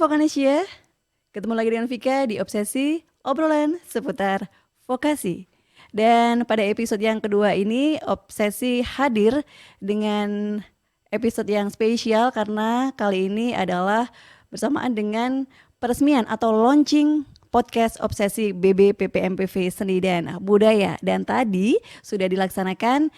Vokanesia, ketemu lagi dengan Vika di Obsesi, obrolan seputar vokasi. Dan pada episode yang kedua ini, Obsesi hadir dengan episode yang spesial karena kali ini adalah bersamaan dengan peresmian atau launching podcast Obsesi BBPPMPV Seni dan Budaya. Dan tadi sudah dilaksanakan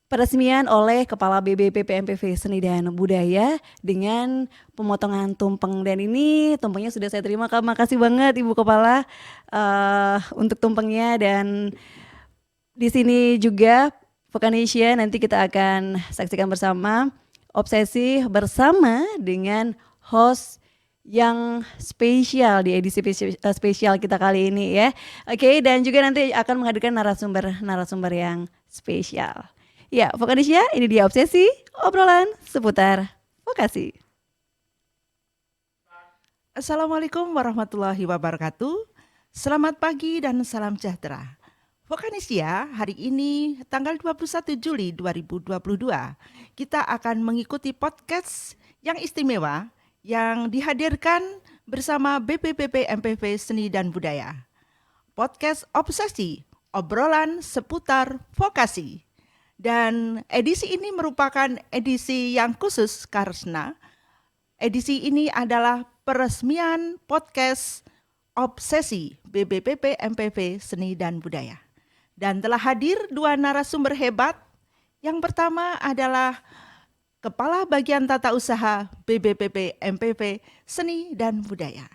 peresmian oleh Kepala BBPPMPV Seni dan Budaya dengan pemotongan tumpeng, dan ini tumpengnya sudah saya terima, Kak. Makasih banget Ibu Kepala untuk tumpengnya. Dan di sini juga Vokanesia, nanti kita akan saksikan bersama Obsesi bersama dengan host yang spesial di edisi spesial kita kali ini ya. Oke, dan juga nanti akan menghadirkan narasumber yang spesial. Ya, Vokanesia, ini dia Obsesi, obrolan seputar vokasi. Assalamualaikum warahmatullahi wabarakatuh. Selamat pagi dan salam sejahtera. Vokanesia, hari ini tanggal 21 Juli 2022, kita akan mengikuti podcast yang istimewa yang dihadirkan bersama BPPP MPV Seni dan Budaya. Podcast Obsesi, obrolan seputar vokasi. Dan edisi ini merupakan edisi yang khusus karena edisi ini adalah peresmian podcast Obsesi BBPP MPV Seni dan Budaya. Dan telah hadir dua narasumber hebat. Yang pertama adalah Kepala Bagian Tata Usaha BBPP MPV Seni dan Budaya,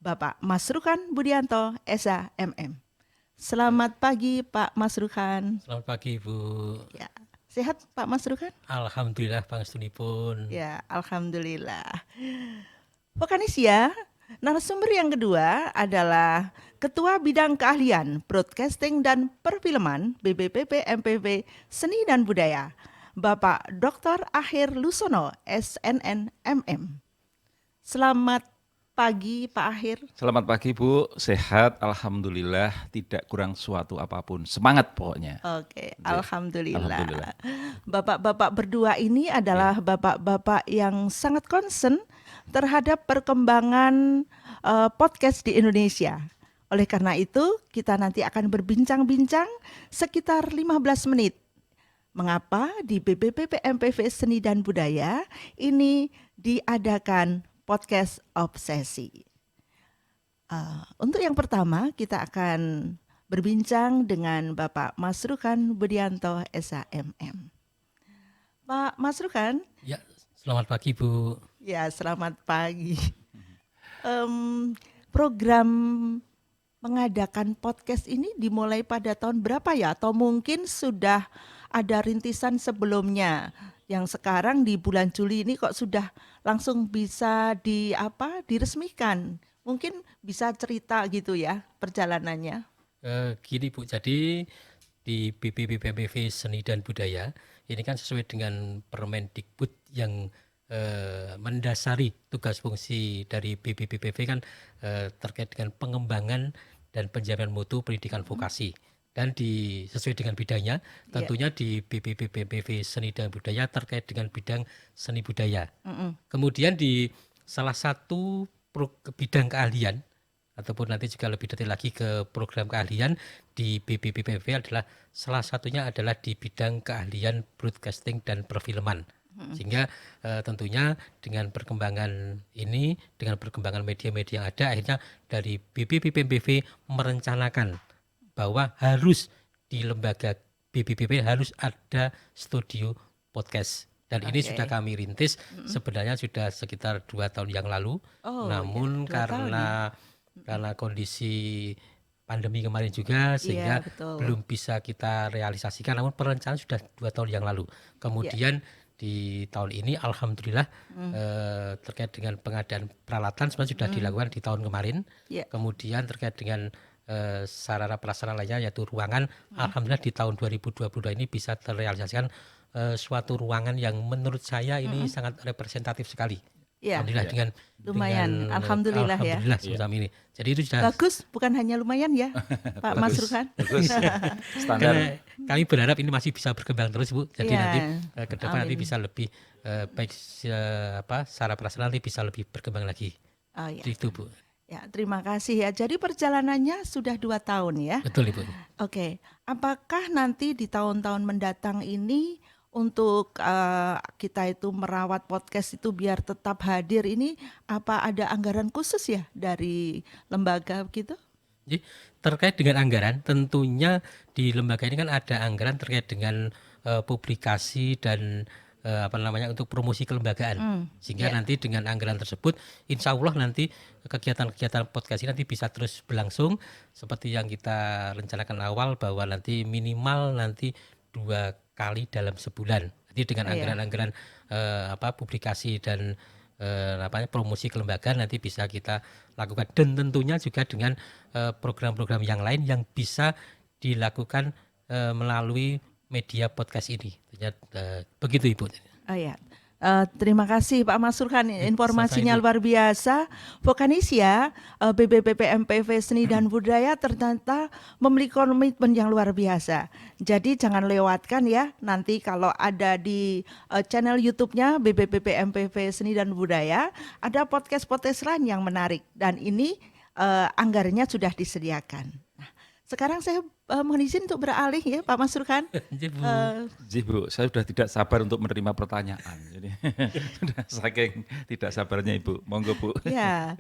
Bapak Masruhan Budianto, SA MM. Selamat pagi Pak Masruhan. Selamat pagi Bu. Ya, sehat Pak Masruhan? Alhamdulillah pangestunipun. Ya, alhamdulillah. Vokanesia, narasumber yang kedua adalah Ketua Bidang Keahlian Broadcasting dan Perfilman BBPP MPV Seni dan Budaya, Bapak Dr. Akhir Lusono, SNN MM. Selamat pagi Pak Akhir. Selamat pagi Bu, sehat alhamdulillah, tidak kurang suatu apapun, semangat pokoknya. Oke, alhamdulillah. Alhamdulillah. Bapak-bapak berdua ini adalah bapak-bapak yang sangat concern terhadap perkembangan podcast di Indonesia. Oleh karena itu, kita nanti akan berbincang-bincang sekitar 15 menit. Mengapa di BBPP MPV Seni dan Budaya ini diadakan podcast Obsesi. Untuk yang pertama kita akan berbincang dengan Bapak Masruhan Budianto, SAMM. Pak Masruhan. Ya, selamat pagi Bu. Ya, selamat pagi. Program mengadakan podcast ini dimulai pada tahun berapa ya? Atau mungkin sudah ada rintisan sebelumnya? Yang sekarang di bulan Juli ini kok sudah langsung bisa diresmikan. Mungkin bisa cerita gitu ya perjalanannya. Gini Bu, jadi di BBPPMPV Seni dan Budaya ini kan sesuai dengan Permendikbud yang mendasari tugas fungsi dari BBPPV kan terkait dengan pengembangan dan penjaminan mutu pendidikan vokasi. Dan sesuai dengan bidangnya, tentunya di BBPPMPV Seni dan Budaya terkait dengan bidang seni budaya. Kemudian di salah satu bidang keahlian, ataupun nanti juga lebih detail lagi ke program keahlian di BBPPMPV adalah salah satunya adalah di bidang keahlian broadcasting dan perfilman. Sehingga tentunya dengan perkembangan ini, dengan perkembangan media-media yang ada, akhirnya dari BBPPMPV merencanakan bahwa harus di lembaga BBPP harus ada studio podcast. Dan ini sudah kami rintis sebenarnya sudah sekitar 2 tahun yang lalu. Namun karena kondisi pandemi kemarin juga sehingga belum bisa kita realisasikan. Namun perencanaan sudah 2 tahun yang lalu. Kemudian di tahun ini alhamdulillah terkait dengan pengadaan peralatan sebenarnya sudah dilakukan di tahun kemarin. Kemudian terkait dengan sarana prasarana lainnya yaitu ruangan, alhamdulillah di tahun 2022 ini bisa terrealisasikan suatu ruangan yang menurut saya ini sangat representatif sekali. Ya, alhamdulillah lumayan, alhamdulillah ya. Alhamdulillah semacam ini. Jadi itu sudah bagus, bukan hanya lumayan ya, Pak Masruhan. Bagus, standar. Kami berharap ini masih bisa berkembang terus Bu. Jadi nanti ke depan nanti bisa lebih baik sarana prasarana nanti bisa lebih berkembang lagi. Oh ya. Itu Bu. Ya, terima kasih ya. Jadi perjalanannya sudah 2 tahun ya. Betul Ibu. Oke, apakah nanti di tahun-tahun mendatang ini untuk kita itu merawat podcast itu biar tetap hadir ini, apa ada anggaran khusus ya dari lembaga gitu? Jadi terkait dengan anggaran, tentunya di lembaga ini kan ada anggaran terkait dengan publikasi dan untuk promosi kelembagaan. Sehingga nanti dengan anggaran tersebut, insya Allah nanti kegiatan-kegiatan podcast ini nanti bisa terus berlangsung seperti yang kita rencanakan awal, bahwa nanti minimal nanti 2 kali dalam sebulan. Jadi dengan anggaran-anggaran publikasi dan promosi kelembagaan nanti bisa kita lakukan, dan tentunya juga dengan program-program yang lain yang bisa dilakukan melalui media podcast ini. Begitu Ibu. Oh ya. Terima kasih Pak Mas Surhan, informasinya sama-sama, Ibu. luar biasa. Vokanesia, BBPP-MPV Seni dan Budaya ternyata memiliki komitmen yang luar biasa. Jadi jangan lewatkan ya, nanti kalau ada di channel YouTube-nya BBPP-MPV Seni dan Budaya, ada podcast-podcast lain yang menarik, dan ini anggarannya sudah disediakan. Nah, sekarang saya mohon izin untuk beralih ya Pak Mas Surhan. Ji Bu, saya sudah tidak sabar untuk menerima pertanyaan. Jadi sudah saking tidak sabarnya Ibu. Monggo Bu. Ya,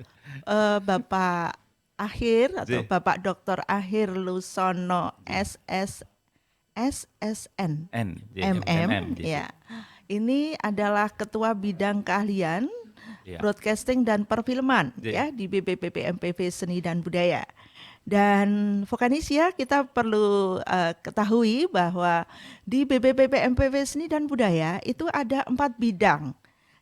Bapak Akhir atau Ji. Bapak Dr. Akhir Lusono SSN MM, Ji. ya. Ini adalah Ketua Bidang Keahlian Ya. Broadcasting dan Perfilman Ji. ya di BPPP MPV Seni dan Budaya. Dan Vokanesia kita perlu ketahui bahwa di BPPP MPV Seni dan Budaya itu ada 4 bidang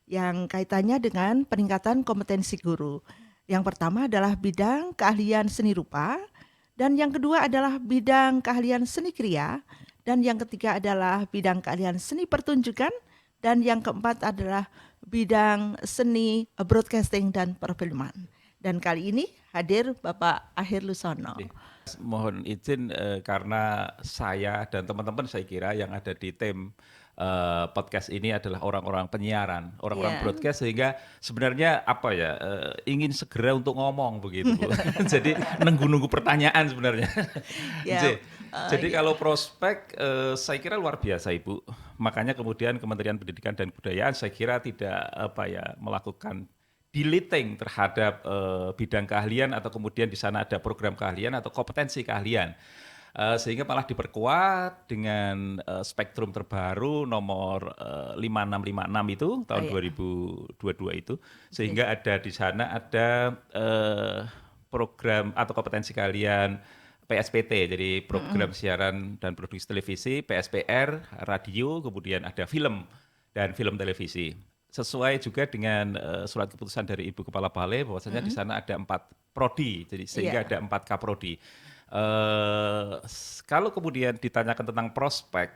yang kaitannya dengan peningkatan kompetensi guru. Yang pertama adalah bidang keahlian seni rupa, dan yang kedua adalah bidang keahlian seni kriya, dan yang ketiga adalah bidang keahlian seni pertunjukan, dan yang keempat adalah bidang seni broadcasting dan perfilman. Dan kali ini hadir Bapak Akhir Lusono. Mohon izin karena saya dan teman-teman saya kira yang ada di tim podcast ini adalah orang-orang penyiaran, orang-orang broadcast, sehingga sebenarnya ingin segera untuk ngomong begitu Bu. Jadi nunggu-nunggu pertanyaan sebenarnya. Ya, Jadi kalau prospek saya kira luar biasa Ibu. Makanya kemudian Kementerian Pendidikan dan Kebudayaan saya kira tidak melakukan deleting terhadap bidang keahlian, atau kemudian di sana ada program keahlian atau kompetensi keahlian. Sehingga malah diperkuat dengan spektrum terbaru nomor 5656 itu tahun 2022 itu, sehingga ada di sana ada program atau kompetensi keahlian PSPT, jadi program siaran dan produksi televisi, PSPR, radio, kemudian ada film dan film televisi. Sesuai juga dengan surat keputusan dari Ibu Kepala Balai bahwasanya di sana ada 4 prodi, jadi sehingga ada 4 kaprodi. Kalau kemudian ditanyakan tentang prospek,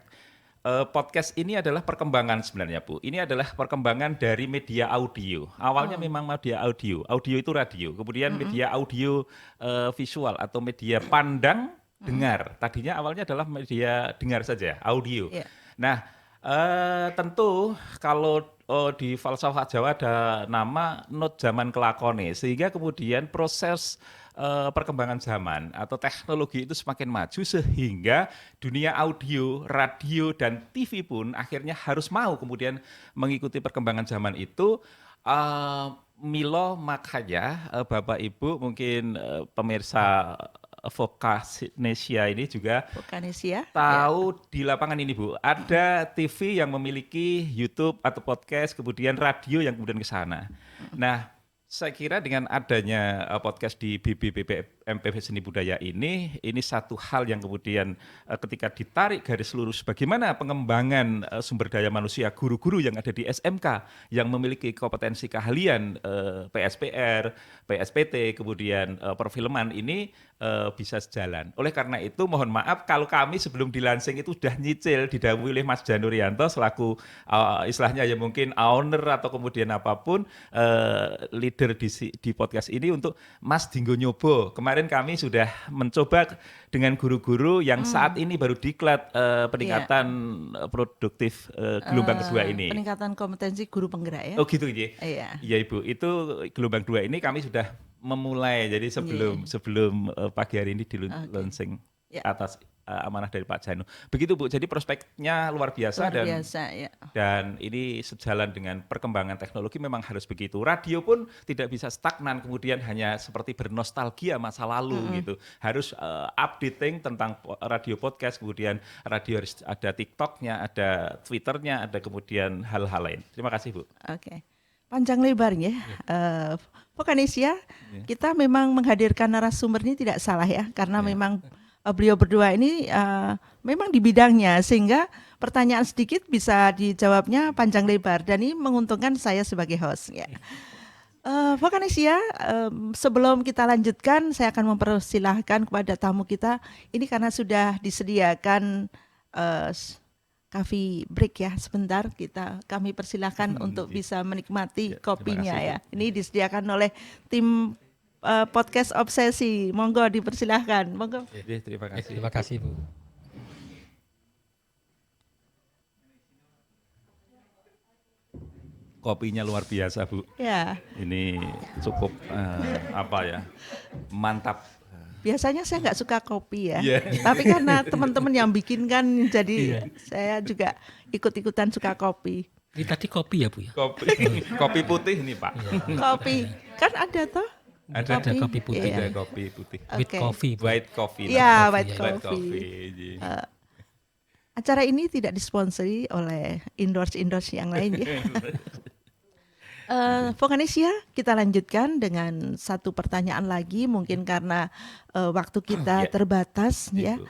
podcast ini adalah perkembangan sebenarnya Bu. Ini adalah perkembangan dari media audio. Awalnya memang media audio itu radio. Kemudian media audio visual atau media pandang dengar. Tadinya awalnya adalah media dengar saja, audio. Nah, tentu kalau di falsafah Jawa ada nama not zaman kelakone, sehingga kemudian proses perkembangan zaman atau teknologi itu semakin maju, sehingga dunia audio, radio, dan TV pun akhirnya harus mau kemudian mengikuti perkembangan zaman itu. Milo makanya Bapak Ibu mungkin pemirsa Vokanesia ini juga tahu di lapangan ini Bu, ada TV yang memiliki YouTube atau podcast, kemudian radio yang kemudian ke sana. Nah, saya kira dengan adanya podcast di BBPP MPV Seni Budaya ini satu hal yang kemudian ketika ditarik garis lurus bagaimana pengembangan sumber daya manusia guru-guru yang ada di SMK yang memiliki kompetensi keahlian PSPR, PSPT, kemudian perfilman ini bisa sejalan. Oleh karena itu mohon maaf kalau kami sebelum dilansing itu sudah nyicil didhawuhi oleh Mas Janurianto selaku istilahnya ya mungkin owner atau kemudian apapun leader di podcast ini untuk Mas Dinggo nyoba. Kemarin kemarin kami sudah mencoba dengan guru-guru yang saat ini baru diklat peningkatan produktif gelombang kedua ini. Peningkatan kompetensi guru penggerak ya. Oh gitu ya. Iya. Iya Ibu, itu gelombang 2 ini kami sudah memulai. Jadi sebelum pagi hari ini di launching atas amanah dari Pak Janu. Begitu Bu, jadi prospeknya luar biasa Ya. dan ini sejalan dengan perkembangan teknologi memang harus begitu. Radio pun tidak bisa stagnan kemudian hanya seperti bernostalgia masa lalu gitu. Harus updating tentang radio podcast, kemudian radio harus ada TikTok-nya, ada Twitter-nya, ada kemudian hal-hal lain. Terima kasih Bu. Oke. Panjang lebar ya. Vokanesia, kita memang menghadirkan narasumber ini tidak salah ya, karena memang beliau berdua ini memang di bidangnya, sehingga pertanyaan sedikit bisa dijawabnya panjang lebar, dan ini menguntungkan saya sebagai host ya. Vokanesia, sebelum kita lanjutkan, saya akan mempersilahkan kepada tamu kita, ini karena sudah disediakan coffee break ya, sebentar kami persilahkan untuk bisa menikmati kopinya ya. Ini disediakan oleh tim podcast Obsesi. Monggo dipersilahkan. Monggo. Terima kasih. Terima kasih Bu. Kopinya luar biasa Bu. Ya. Ini cukup mantap. Biasanya saya nggak suka kopi ya, tapi karena teman-teman yang bikin kan, jadi saya juga ikut-ikutan suka kopi. Ini tadi kopi ya Bu ya? Kopi putih nih Pak. Kopi kan ada toh? Ada kopi putih. Iya. Ada kopi putih. With Oke. coffee Bu. White coffee. Iya, namanya. white coffee. Acara ini tidak disponsori oleh endorse yang lain ya. Vokanesia, kita lanjutkan dengan satu pertanyaan lagi, mungkin karena waktu kita terbatas ya.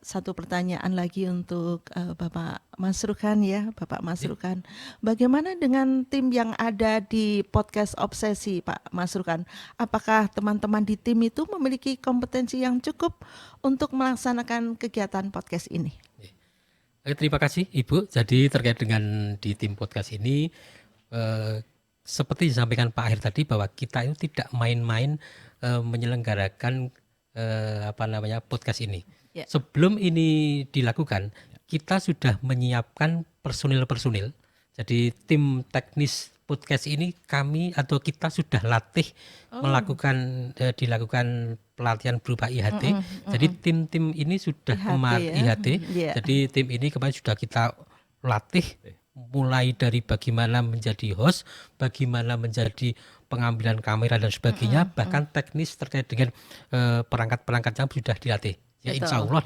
Satu pertanyaan lagi untuk Bapak Masrukan ya, Bapak Masrukan. Bagaimana dengan tim yang ada di podcast Obsesi, Pak Masrukan? Apakah teman-teman di tim itu memiliki kompetensi yang cukup untuk melaksanakan kegiatan podcast ini? Terima kasih Ibu. Jadi terkait dengan di tim podcast ini, seperti disampaikan Pak Akhir tadi, bahwa kita itu tidak main-main menyelenggarakan podcast ini. Ya. Sebelum ini dilakukan, kita sudah menyiapkan personil. Jadi tim teknis podcast ini kita sudah latih dilakukan pelatihan berupa IHT. Jadi tim-tim ini sudah IHT. Yeah. Jadi tim ini kemarin sudah kita latih mulai dari bagaimana menjadi host, bagaimana menjadi pengambilan kamera dan sebagainya, bahkan teknis terkait dengan perangkat-perangkat yang sudah dilatih. Ya insya Allah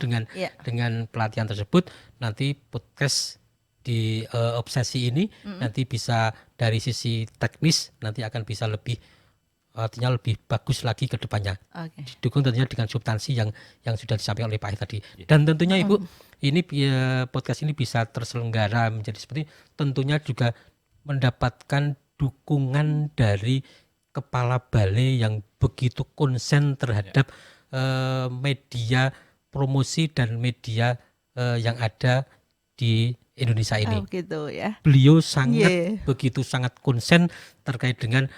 dengan pelatihan tersebut nanti podcast di Obsesi ini nanti bisa dari sisi teknis nanti akan bisa lebih bagus lagi ke depannya. Didukung tentunya dengan substansi yang sudah disampaikan oleh Pak Akhir tadi. Dan tentunya Ibu, ini podcast ini bisa terselenggara menjadi seperti, tentunya juga mendapatkan dukungan dari Kepala Balai yang begitu konsen terhadap media promosi dan media yang ada di Indonesia ini. Gitu ya. Beliau begitu sangat konsen terkait dengan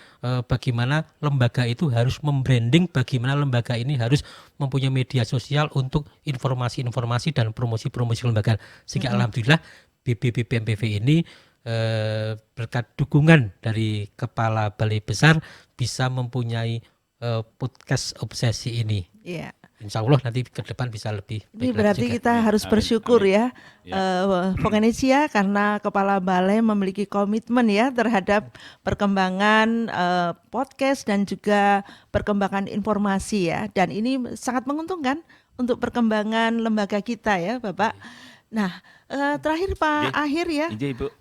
bagaimana lembaga itu harus membranding, bagaimana lembaga ini harus mempunyai media sosial untuk informasi-informasi dan promosi-promosi kelembagaan. Sehingga alhamdulillah BPBPMPV ini berkat dukungan dari Kepala Balai Besar bisa mempunyai podcast Obsesi ini. Iya. Insya Allah nanti ke depan bisa lebih baik. Ini berarti kita harus bersyukur ya, Vokanesia, karena Kepala Balai memiliki komitmen ya terhadap perkembangan podcast dan juga perkembangan informasi ya, dan ini sangat menguntungkan untuk perkembangan lembaga kita ya, Bapak. Nah, terakhir Pak Akhir ya. Ibu.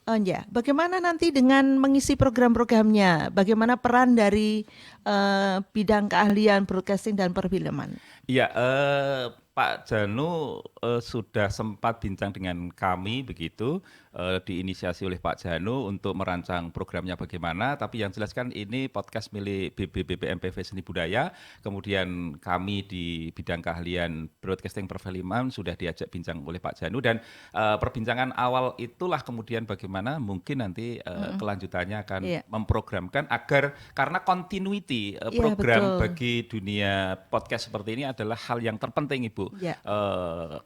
Bagaimana nanti dengan mengisi program-programnya? Bagaimana peran dari bidang keahlian broadcasting dan perfilman? Iya, Pak Janu sudah sempat bincang dengan kami begitu, diinisiasi oleh Pak Janu untuk merancang programnya bagaimana, tapi yang jelas kan ini podcast milik BPBPMPV Seni Budaya, kemudian kami di bidang keahlian broadcasting perfilman sudah diajak bincang oleh Pak Janu, dan perbincangan awal itulah kemudian bagaimana mungkin nanti kelanjutannya akan memprogramkan agar, karena continuity program bagi dunia podcast seperti ini adalah hal yang terpenting, Ibu.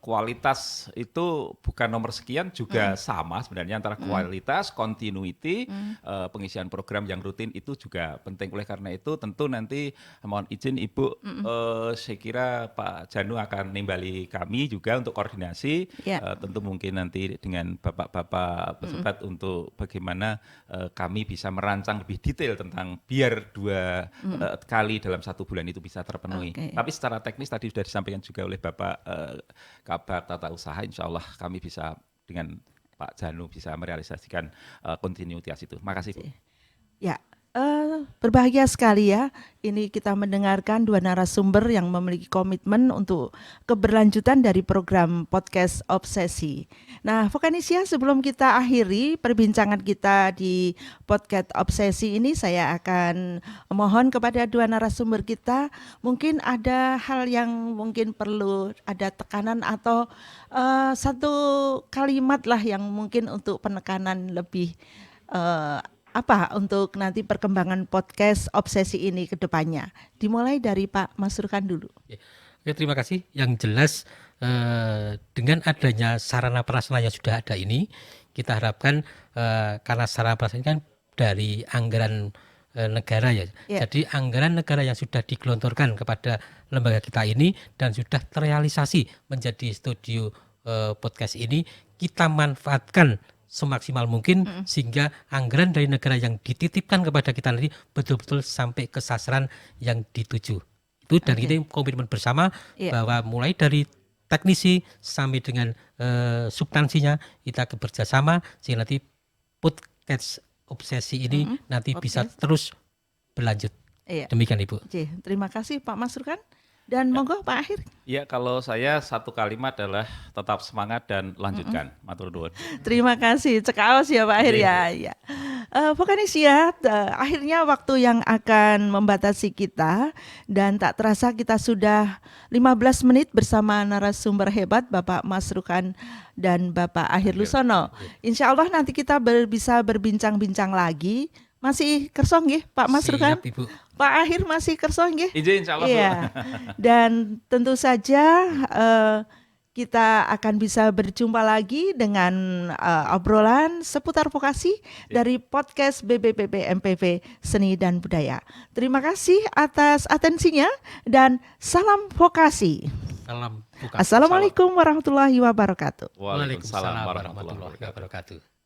Kualitas itu bukan nomor sekian, juga sama sebenarnya antara kualitas, continuity, pengisian program yang rutin itu juga penting. Oleh karena itu tentu nanti mohon izin Ibu, saya kira Pak Janu akan nimbali kami juga untuk koordinasi, tentu mungkin nanti dengan bapak-bapak pejabat untuk bagaimana kami bisa merancang lebih detail tentang biar 2 kali dalam 1 bulan itu bisa terpenuhi. Tapi secara teknis tadi sudah disampaikan juga oleh Bapak Kabak Tata Usaha, insya Allah kami bisa dengan Pak Janu bisa merealisasikan kontinuitas itu. Makasih, Bu. Ya, berbahagia sekali ya. Ini kita mendengarkan 2 narasumber yang memiliki komitmen untuk keberlanjutan dari program podcast Obsesi. Nah, Vokanesia, sebelum kita akhiri perbincangan kita di podcast Obsesi ini, saya akan mohon kepada 2 narasumber kita, mungkin ada hal yang mungkin perlu ada tekanan atau satu kalimat lah yang mungkin untuk penekanan lebih untuk nanti perkembangan podcast Obsesi ini ke depannya. Dimulai dari Pak Masrukan dulu. Ya, terima kasih. Yang jelas dengan adanya sarana prasarana yang sudah ada ini, kita harapkan karena sarana prasarana ini kan dari anggaran negara ya. Jadi anggaran negara yang sudah digelontorkan kepada lembaga kita ini dan sudah terrealisasi menjadi studio podcast ini, kita manfaatkan semaksimal mungkin sehingga anggaran dari negara yang dititipkan kepada kita nanti betul-betul sampai ke sasaran yang dituju. Itu dan ini komitmen bersama bahwa mulai dari teknisi sampai dengan substansinya kita bekerjasama sehingga nanti podcast Obsesi ini nanti bisa terus berlanjut. Demikian Ibu. Terima kasih Pak Masrukan. Dan monggo Pak Akhir. Ya, kalau saya satu kalimat adalah tetap semangat dan lanjutkan. Matur nuwun. Terima kasih. Cekaos ya Pak Akhir ya. Vokanesia, akhirnya waktu yang akan membatasi kita dan tak terasa kita sudah 15 menit bersama narasumber hebat Bapak Masrukan dan Bapak Akhir Lusono. Insya Allah nanti kita bisa berbincang-bincang lagi. Masih kersong nggih Pak Masrukan? Siap, Ibu. Pak Akhir masih kersong nggih? Izin insya Allah. Iya. Dan tentu saja kita akan bisa berjumpa lagi dengan obrolan seputar vokasi dari podcast BPBP MPV Seni dan Budaya. Terima kasih atas atensinya dan salam vokasi. Salam vokasi. Assalamualaikum warahmatullahi wabarakatuh. Waalaikumsalam warahmatullahi wabarakatuh.